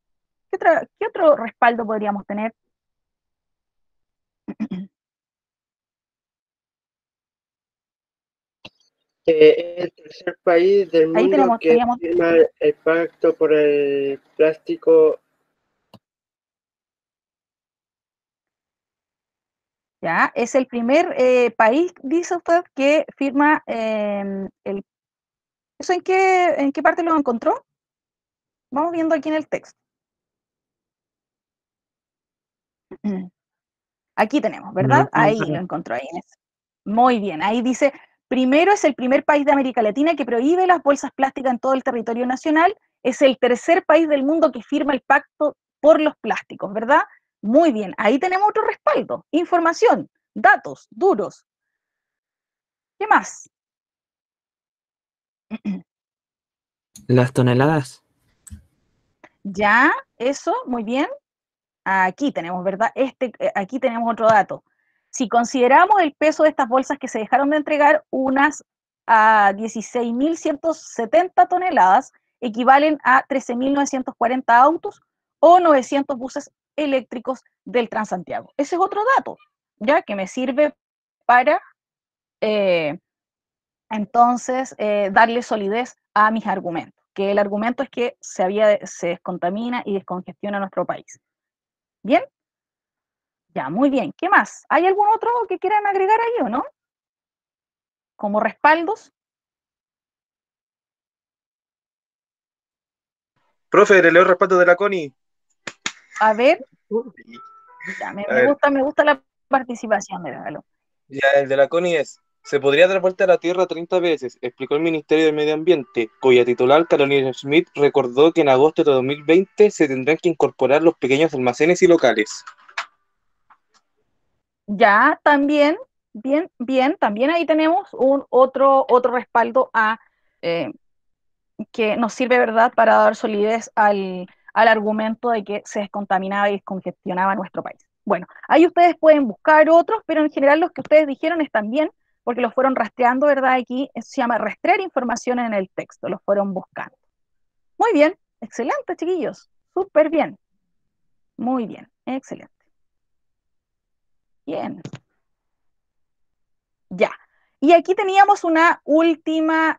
A: ¿Qué otro respaldo podríamos tener?
D: Es el tercer país del
A: Ahí
D: mundo que
A: teníamos
D: firma el pacto por el plástico.
A: ya, es el primer país, dice usted, que firma ¿eso en qué parte lo encontró? Vamos viendo aquí en el texto. Aquí tenemos, ¿verdad? Ahí lo encontró, ahí en ese. Muy bien, ahí dice, primero es el primer país de América Latina que prohíbe las bolsas plásticas en todo el territorio nacional, es el tercer país del mundo que firma el pacto por los plásticos, ¿verdad? Muy bien, ahí tenemos otro respaldo, información, datos duros. ¿Qué más?
I: Las toneladas.
A: Ya, eso, muy bien. Aquí tenemos, ¿verdad? Aquí tenemos otro dato. Si consideramos el peso de estas bolsas que se dejaron de entregar, unas a 16.170 toneladas equivalen a 13.940 autos o 900 buses eléctricos del Transantiago. Ese es otro dato, ya que me sirve para entonces darle solidez a mis argumentos, que el argumento es que se descontamina y descongestiona nuestro país. ¿Bien? Ya, muy bien. ¿Qué más? ¿Hay algún otro que quieran agregar ahí o no? Como respaldos.
G: Profe, le leo el respaldo de la Connie.
A: A ver. Ya, me gusta la participación de Galo.
G: Ya, el de la Connie es: se podría dar vuelta a la Tierra 30 veces, explicó el Ministerio del Medio Ambiente, cuya titular, Carolina Schmidt, recordó que en agosto de 2020 se tendrán que incorporar los pequeños almacenes y locales.
A: Ya, también, bien, también ahí tenemos otro respaldo que nos sirve, ¿verdad?, para dar solidez al argumento de que se descontaminaba y descongestionaba nuestro país. Bueno, ahí ustedes pueden buscar otros, pero en general los que ustedes dijeron están bien, porque los fueron rastreando, ¿verdad? Aquí se llama rastrear información en el texto, los fueron buscando. Muy bien, excelente, chiquillos, súper bien. Muy bien, excelente. Bien. Ya. Y aquí teníamos una última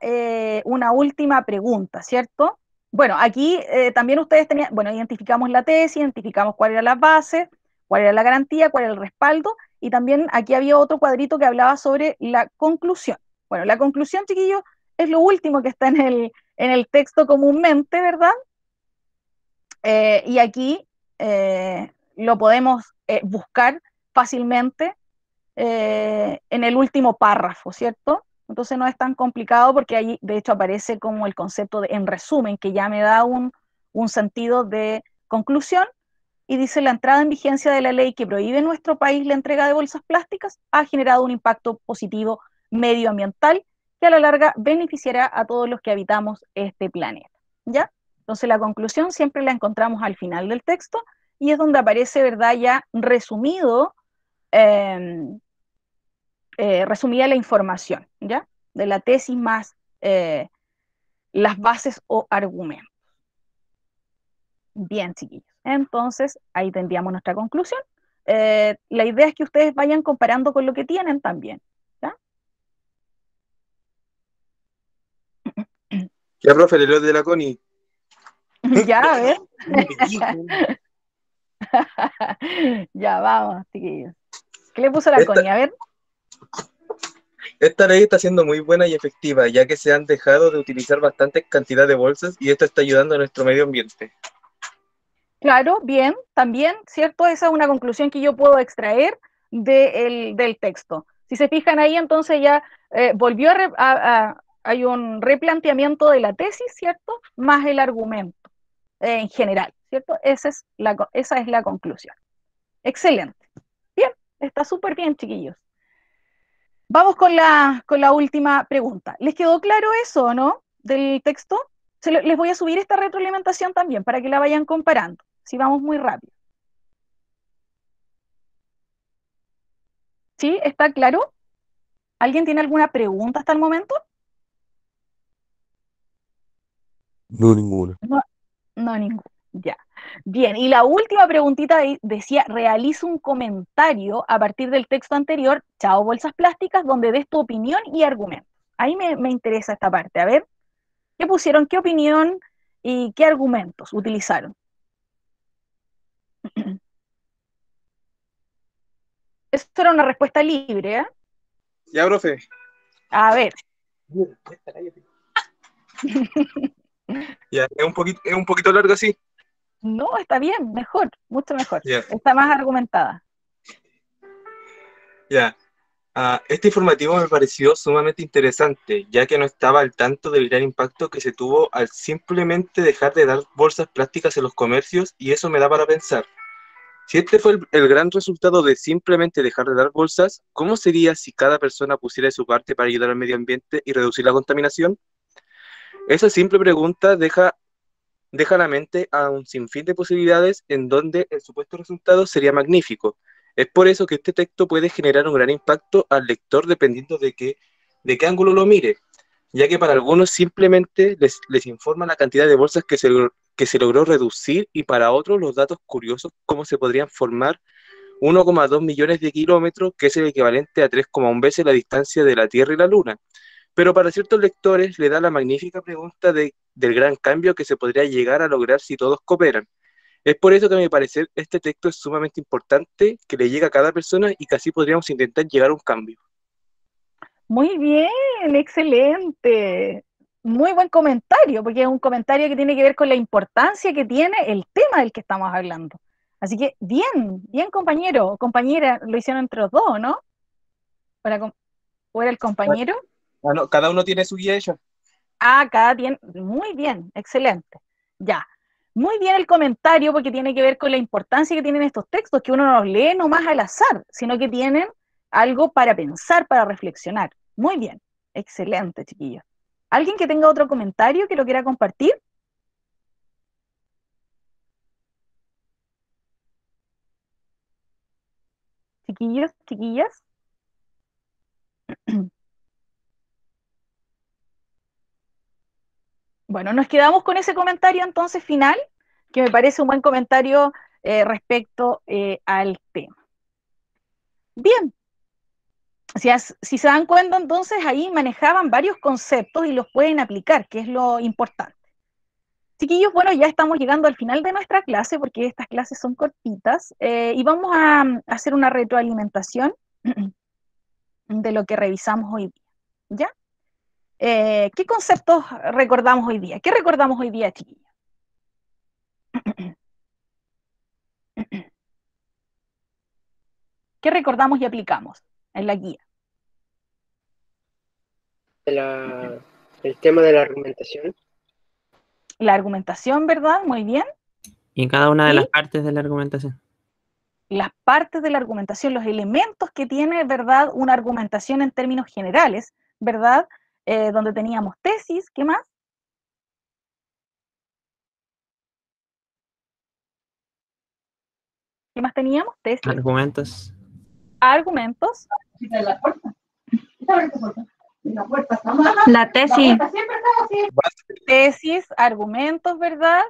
A: pregunta, ¿cierto? Bueno, aquí también ustedes tenían, bueno, identificamos la tesis, identificamos cuál era la base, cuál era la garantía, cuál era el respaldo, y también aquí había otro cuadrito que hablaba sobre la conclusión. Bueno, la conclusión, chiquillos, es lo último que está en el texto comúnmente, ¿verdad? Y aquí lo podemos buscar fácilmente en el último párrafo, ¿cierto? Entonces no es tan complicado porque ahí de hecho aparece como el concepto de en resumen, que ya me da un sentido de conclusión, y dice: la entrada en vigencia de la ley que prohíbe en nuestro país la entrega de bolsas plásticas ha generado un impacto positivo medioambiental que a la larga beneficiará a todos los que habitamos este planeta, ¿ya? Entonces la conclusión siempre la encontramos al final del texto y es donde aparece, ¿verdad?, ya resumido resumida la información, ¿ya? De la tesis más las bases o argumentos. Bien, chiquillos. Entonces, ahí tendríamos nuestra conclusión. La idea es que ustedes vayan comparando con lo que tienen también, ¿ya?
G: Ya, profe, le leo de la Connie.
A: Ya, a ver. Ya, vamos, chiquillos. ¿Qué le puso la Connie? A ver.
G: Esta ley está siendo muy buena y efectiva, ya que se han dejado de utilizar bastantes cantidades de bolsas y esto está ayudando a nuestro medio ambiente.
A: Claro, bien, también, ¿cierto? Esa es una conclusión que yo puedo extraer del texto. Si se fijan ahí, entonces ya volvió hay un replanteamiento de la tesis, ¿cierto? Más el argumento en general, ¿cierto? Esa es la conclusión. Excelente. Bien, está súper bien, chiquillos. Vamos con la última pregunta. ¿Les quedó claro eso o no del texto? Les voy a subir esta retroalimentación también para que la vayan comparando, si vamos muy rápido. ¿Sí? ¿Está claro? ¿Alguien tiene alguna pregunta hasta el momento?
H: No, ninguna.
A: No, ninguna. Ya. Bien, y la última preguntita decía, realiza un comentario a partir del texto anterior, Chao Bolsas Plásticas, donde des tu opinión y argumento. Ahí me interesa esta parte. A ver, ¿qué pusieron? ¿Qué opinión y qué argumentos utilizaron? Esto era una respuesta libre, ¿eh?
G: Ya, profe.
A: A ver.
G: Ya, es un poquito largo así.
A: No, está bien, mejor, mucho mejor.
G: Ya.
A: Está más argumentada.
G: Ya. Este informativo me pareció sumamente interesante, ya que no estaba al tanto del gran impacto que se tuvo al simplemente dejar de dar bolsas plásticas en los comercios, y eso me da para pensar. Si este fue el gran resultado de simplemente dejar de dar bolsas, ¿cómo sería si cada persona pusiera de su parte para ayudar al medio ambiente y reducir la contaminación? Esa simple pregunta deja la mente a un sinfín de posibilidades en donde el supuesto resultado sería magnífico. Es por eso que este texto puede generar un gran impacto al lector dependiendo de qué ángulo lo mire, ya que para algunos simplemente les informa la cantidad de bolsas que se logró reducir, y para otros los datos curiosos cómo se podrían formar 1,2 millones de kilómetros, que es el equivalente a 3,1 veces la distancia de la Tierra y la Luna. Pero para ciertos lectores le da la magnífica pregunta del gran cambio que se podría llegar a lograr si todos cooperan. Es por eso que a mi parecer este texto es sumamente importante, que le llegue a cada persona y que así podríamos intentar llegar a un cambio.
A: Muy bien, excelente. Muy buen comentario, porque es un comentario que tiene que ver con la importancia que tiene el tema del que estamos hablando. Así que bien, bien compañero o compañera, lo hicieron entre los dos, ¿no? ¿O era el compañero?
G: No, cada uno tiene su guía hecha.
A: Muy bien, excelente. Ya, muy bien el comentario, porque tiene que ver con la importancia que tienen estos textos, que uno no los lee nomás al azar, sino que tienen algo para pensar, para reflexionar. Muy bien, excelente, chiquillos. ¿Alguien que tenga otro comentario que lo quiera compartir? Chiquillos, chiquillas. Bueno, nos quedamos con ese comentario entonces final, que me parece un buen comentario respecto al tema. Bien, si se dan cuenta entonces ahí manejaban varios conceptos y los pueden aplicar, que es lo importante. Chiquillos, bueno, ya estamos llegando al final de nuestra clase, porque estas clases son cortitas, y vamos a hacer una retroalimentación de lo que revisamos hoy día, ¿ya? ¿Qué conceptos recordamos hoy día? ¿Qué recordamos hoy día, chiquillos? ¿Qué recordamos y aplicamos en la guía?
D: El tema de la argumentación.
A: La argumentación, ¿verdad? Muy bien.
I: Y cada una de las partes de la argumentación.
A: Las partes de la argumentación, los elementos que tiene, ¿verdad?, una argumentación en términos generales, ¿verdad? Donde teníamos tesis, ¿qué más? ¿Qué más teníamos? Tesis.
I: Argumentos.
A: Argumentos.
B: La tesis.
A: Tesis, argumentos, ¿verdad?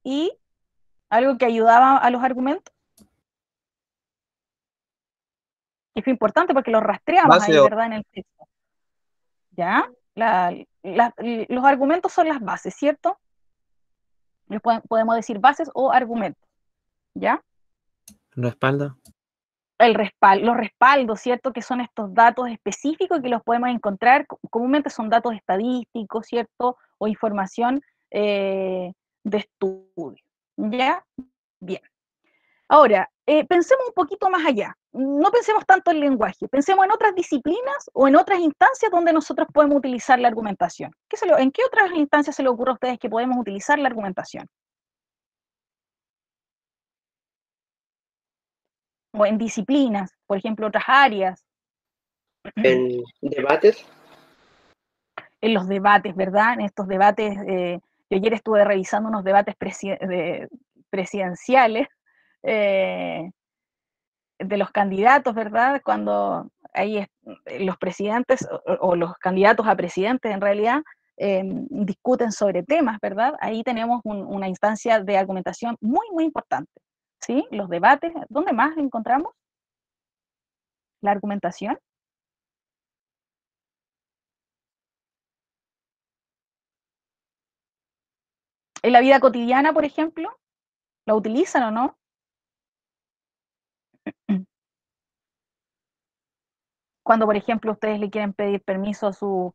A: Y algo que ayudaba a los argumentos. Y fue importante porque los rastreamos ahí, ¿verdad? En el texto. ¿Ya? Los argumentos son las bases, ¿cierto? Podemos decir bases o argumentos. ¿Ya?
I: Respaldo.
A: Los respaldos, ¿cierto? Que son estos datos específicos que los podemos encontrar, comúnmente son datos estadísticos, ¿cierto? O información de estudio. ¿Ya? Bien. Ahora, pensemos un poquito más allá. No pensemos tanto en lenguaje, pensemos en otras disciplinas o en otras instancias donde nosotros podemos utilizar la argumentación. ¿En qué otras instancias se le ocurre a ustedes que podemos utilizar la argumentación? O en disciplinas, por ejemplo, otras áreas,
D: En debates,
A: en los debates, ¿verdad? En estos debates, yo ayer estuve revisando unos debates presidenciales de los candidatos, ¿verdad? Cuando ahí los presidentes o los candidatos a presidentes en realidad discuten sobre temas, ¿verdad? Ahí tenemos una instancia de argumentación muy, muy importante, ¿sí? Los debates, ¿dónde más encontramos la argumentación? En la vida cotidiana, por ejemplo, ¿la utilizan o no? Cuando, por ejemplo, ustedes le quieren pedir permiso a sus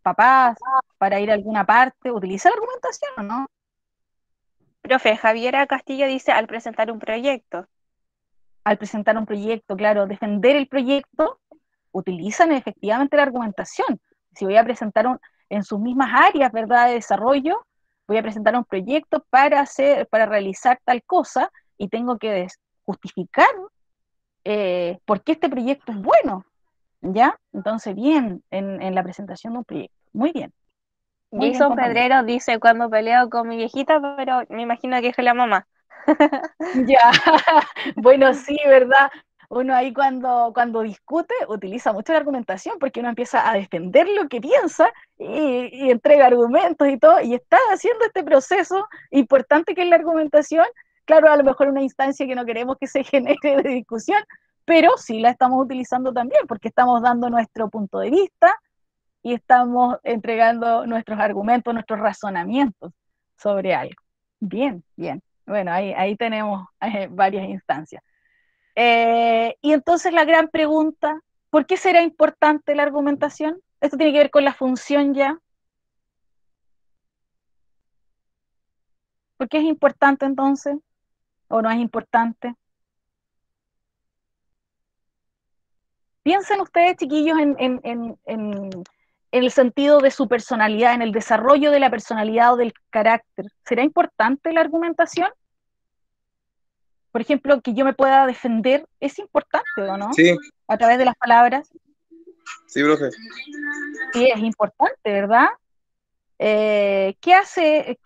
A: papás para ir a alguna parte, ¿utiliza la argumentación o no?
B: Profe, Javiera Castillo dice al presentar un proyecto.
A: Al presentar un proyecto, claro, defender el proyecto, utilizan efectivamente la argumentación. Si voy a presentar en sus mismas áreas, ¿verdad?, de desarrollo, voy a presentar un proyecto para realizar tal cosa y tengo que justificar por qué este proyecto es bueno, ¿ya? Entonces, bien, en la presentación de un proyecto. Muy bien. Muy bien,
B: Jason
A: compañero.
B: Pedrero dice cuando peleo con mi viejita, pero me imagino que es la mamá.
A: Ya, bueno, sí, ¿verdad? Uno ahí cuando discute utiliza mucho la argumentación porque uno empieza a defender lo que piensa y entrega argumentos y todo, y está haciendo este proceso importante que es la argumentación, claro, a lo mejor una instancia que no queremos que se genere de discusión, pero sí la estamos utilizando también porque estamos dando nuestro punto de vista y estamos entregando nuestros argumentos, nuestros razonamientos sobre algo. Bien, bien. Bueno, ahí tenemos varias instancias. Y entonces la gran pregunta, ¿por qué será importante la argumentación? Esto tiene que ver con la función ya. ¿Por qué es importante entonces? ¿O no es importante? Piensen ustedes, chiquillos, en el sentido de su personalidad, en el desarrollo de la personalidad o del carácter. ¿Será importante la argumentación? Por ejemplo, que yo me pueda defender, ¿es importante o no?
G: Sí,
A: A través de las palabras.
G: sí, profe.
A: Sí, es importante, ¿verdad? ¿Qué hace,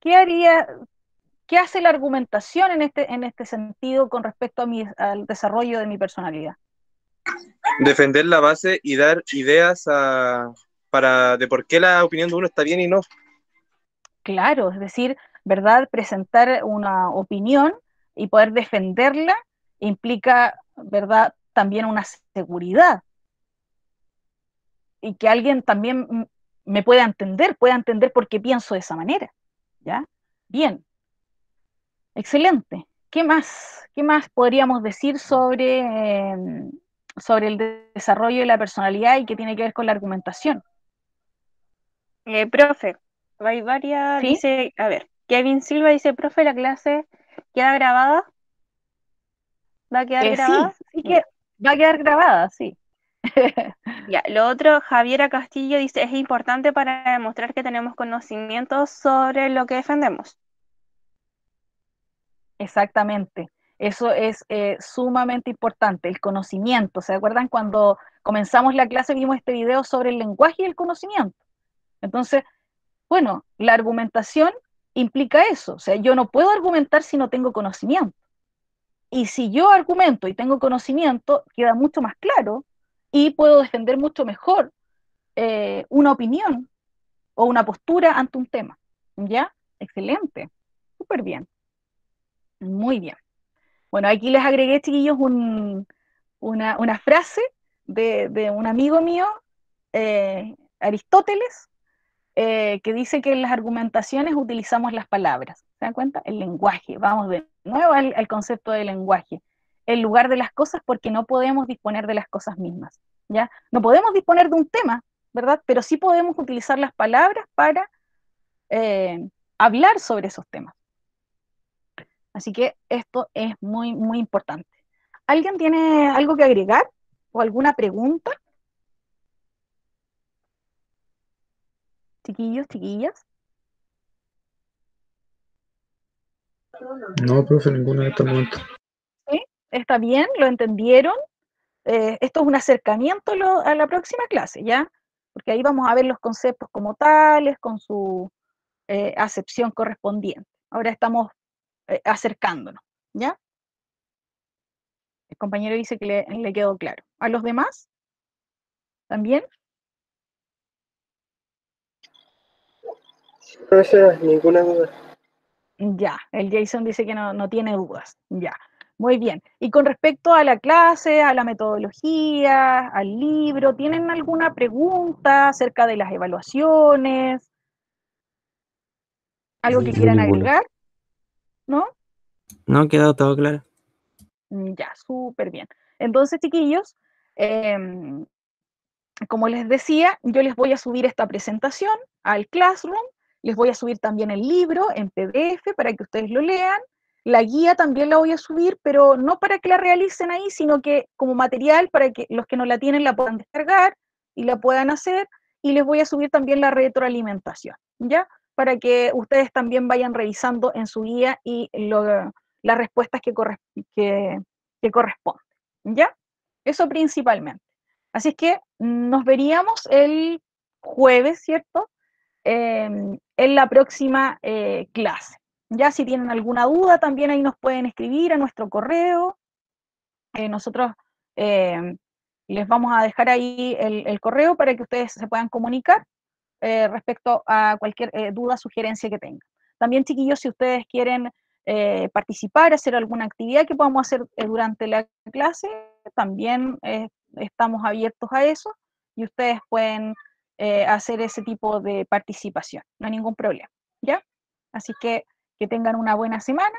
A: qué hace la argumentación en este sentido con respecto al desarrollo de mi personalidad?
G: Defender la base y dar ideas de por qué la opinión de uno está bien y no.
A: Claro, es decir, ¿verdad? Presentar una opinión y poder defenderla implica, ¿verdad? También una seguridad y que alguien también me pueda entender por qué pienso de esa manera, ¿ya? Bien, excelente. ¿Qué más? ¿Qué más podríamos decir sobre el desarrollo de la personalidad y qué tiene que ver con la argumentación?
B: Profe, hay varias,
A: ¿Sí?
B: dice, a ver, Kevin Silva dice, profe, la clase queda grabada. ¿Va a quedar grabada?
A: Sí, que va a quedar grabada, sí.
B: Ya, lo otro, Javiera Castillo dice, es importante para demostrar que tenemos conocimientos sobre lo que defendemos.
A: Exactamente. Eso es sumamente importante, el conocimiento. ¿Se acuerdan cuando comenzamos la clase vimos este video sobre el lenguaje y el conocimiento? Entonces, bueno, la argumentación implica eso. O sea, yo no puedo argumentar si no tengo conocimiento. Y si yo argumento y tengo conocimiento, queda mucho más claro y puedo defender mucho mejor una opinión o una postura ante un tema. ¿Ya? Excelente. Súper bien. Muy bien. Bueno, aquí les agregué, chiquillos, una frase de un amigo mío, Aristóteles, que dice que en las argumentaciones utilizamos las palabras. ¿Se dan cuenta? El lenguaje. Vamos de nuevo al concepto de lenguaje. El lugar de las cosas porque no podemos disponer de las cosas mismas. ¿Ya? No podemos disponer de un tema, ¿verdad? Pero sí podemos utilizar las palabras para hablar sobre esos temas. Así que esto es muy, muy importante. ¿Alguien tiene algo que agregar o alguna pregunta? Chiquillos, chiquillas.
J: No, profe, ninguna en este momento.
A: ¿Sí? ¿Está bien? ¿Lo entendieron? Esto es un acercamiento a la próxima clase, ¿ya? Porque ahí vamos a ver los conceptos como tales, con su acepción correspondiente. Ahora estamos acercándonos, ¿ya? El compañero dice que le quedó claro. ¿A los demás? ¿También?
D: Profesora, ninguna duda.
A: Ya, el Jason dice que no tiene dudas. Ya, muy bien. Y con respecto a la clase, a la metodología, al libro, ¿tienen alguna pregunta acerca de las evaluaciones? ¿Algo que
H: No,
A: quieran
H: ninguna.
A: agregar? ¿No?
I: No, quedó todo claro.
A: Ya, súper bien. Entonces, chiquillos, em, como les decía, yo les voy a subir esta presentación al Classroom, les voy a subir también el libro en PDF para que ustedes lo lean. La guía también la voy a subir, pero no para que la realicen ahí, sino que como material para que los que no la tienen la puedan descargar y la puedan hacer. Y les voy a subir también la retroalimentación, ¿ya? Para que ustedes también vayan revisando en su guía y las respuestas que corresponden, ¿ya? Eso principalmente. Así es que nos veríamos el jueves, ¿cierto? En la próxima clase. Ya si tienen alguna duda, también ahí nos pueden escribir a nuestro correo. Nosotros les vamos a dejar ahí el correo para que ustedes se puedan comunicar respecto a cualquier duda, sugerencia que tengan. También, chiquillos, si ustedes quieren participar, hacer alguna actividad que podamos hacer durante la clase, también estamos abiertos a eso y ustedes pueden hacer ese tipo de participación, no hay ningún problema, ¿ya? Así que tengan una buena semana